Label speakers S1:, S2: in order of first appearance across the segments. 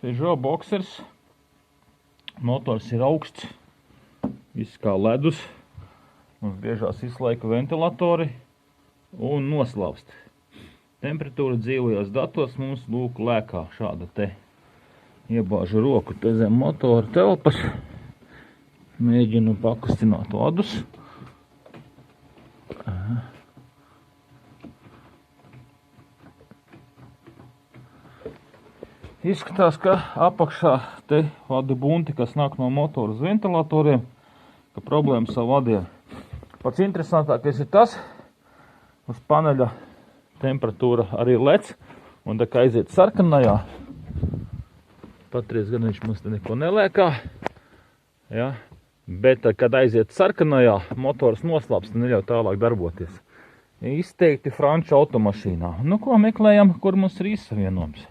S1: Peugeot Boxers. Motors ir augsts, viss kā ledus. Mums griežās visu laiku ventilatori un noslausti. Temperatūra dzīvojos datos mums lūk lēkā šāda te. Iebāžu roku te zem motora telpas. Mēģinu pakustināt ledus. Izskatās, ka apakšā te vadu bunti, kas nāk no motora uz ventilatoriem, ka problēmas ar vadiem. Pats interesantākais ir tas, uz paneļa temperatūra arī lec, un tā kā aiziet sarkanajā, patreiz gan viņš mums te neko nelēkā, ja? Bet, kad aiziet sarkanajā, motors noslāpst un neļauj tālāk darboties. Izteikti franču automašīnā. Nu, ko meklējam, kur mums ir izsavienojums?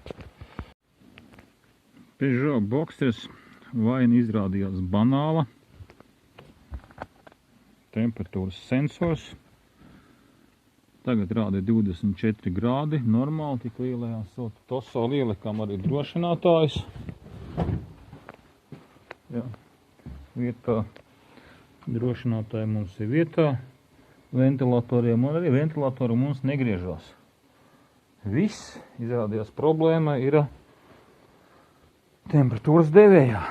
S1: Peugeot Boxers vaina izrādījās banāla. Temperatūras sensors. Tagad rāda 24 grādi, normāli, tik lielajā silta tosā ielikām arī drošinātājus. Jā. Vietā drošinātāji mums ir vietā, ventilatoriem un arī ventilatori mums negriežās. Viss izrādījās problēma ir temperatūras devējā.